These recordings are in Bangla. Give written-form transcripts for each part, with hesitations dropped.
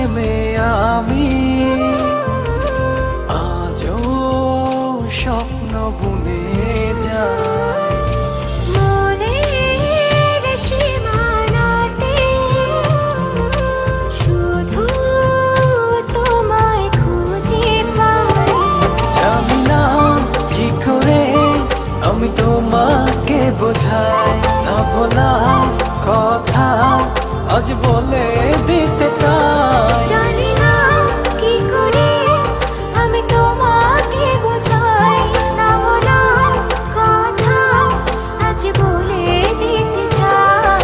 প্রেমে আমি আজও স্বপ্ন বুনে যাই। মনের সীমানাতে শুধু তোমায় খুঁজে পাই। জানি না কি করে আমি তোমাকে বোঝাই, না বলা কথা আজ বলে দিতে চাই। জানি না কি করে আমি তোমাকে বোঝাই, না বলা কথা আজ বলে দিতে চাই।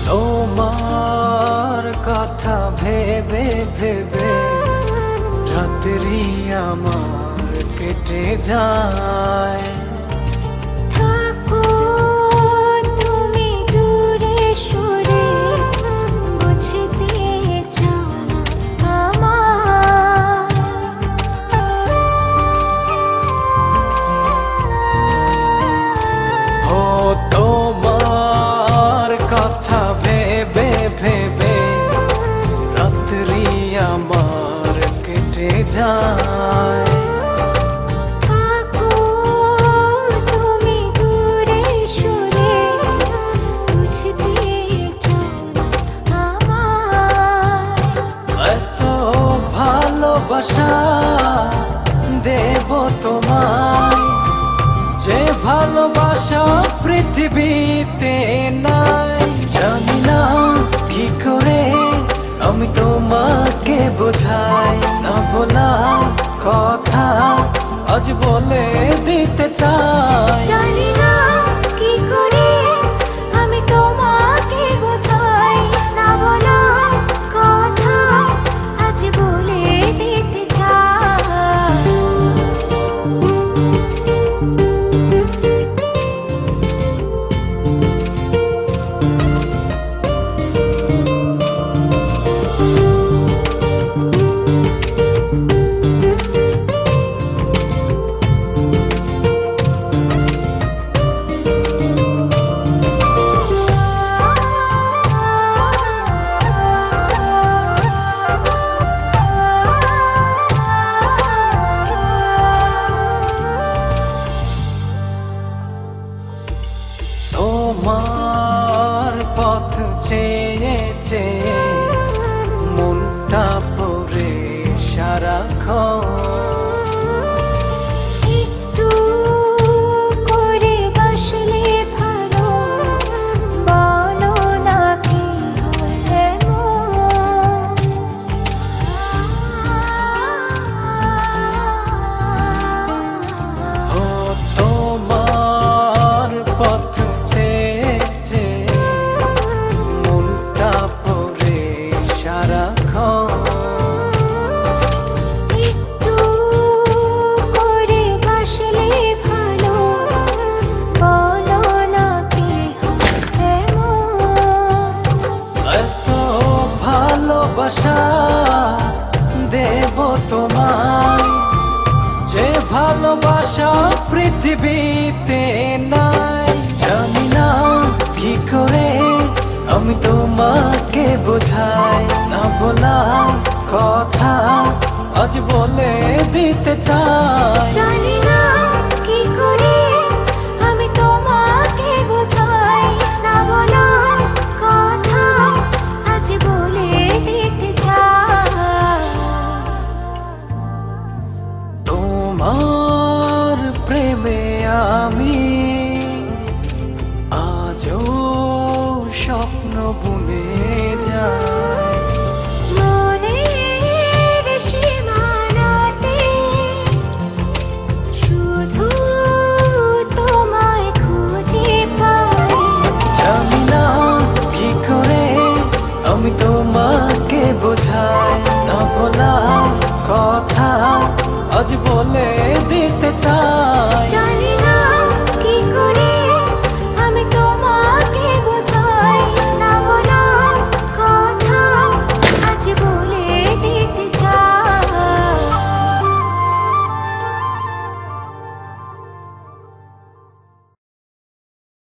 তোমার কথা ভেবে ভেবে রাত্রি আমার কেটে যায়। থাকো তুমি দূরে সরে, বুঝতে চাও না আমার। ও তোমার কথা ভেবে ভেবে রাত্রি আমার কেটে যায়। থাকো তুমি দূরে সরে, বুঝতে চাও না আমার। এত ভালোবাসা দেব তোমায়, যে ভালোবাসা পৃথিবীতে নাই। জানি না কি করে আমি তোমাকে বোঝাই, না বলা কথা আজ বলে দিতে চাই। জানি না কি করে আমি তোমাকে বোঝাই, না বলা কথা আজ বলে দিতে চাই। তোমার পথ চেয়ে চেয়ে মনটা পড়ে সারাক্ষণ। একটু করে বাসলে ভালো, বলো না কি হলে ও তোমার পথ চেয়ে চেয়ে মনটা পড়ে সারাক্ষণ। একটু করে বাসলে ভালো, বলো না কি হলে এত ভালোবাসা দেব তোমায়, যে ভালোবাসা পৃথিবীতে নাই। জানি না কি করে আমি তোমাকে বোঝাই, না বলা কথা আজ বলে দিতে চাই। জানি না কি করে আমি তোমাকে বোঝাই, না বলা কথা আজ বলে দিতে চাই। তোমার প্রেমে আমি আজও স্বপ্ন বুনে যাই। মনের সীমানাতে শুধু তোমায় খুঁজে পাই। জানি না কি করে আমি তোমাকে বোঝাই, না বলা কথা আজ বলে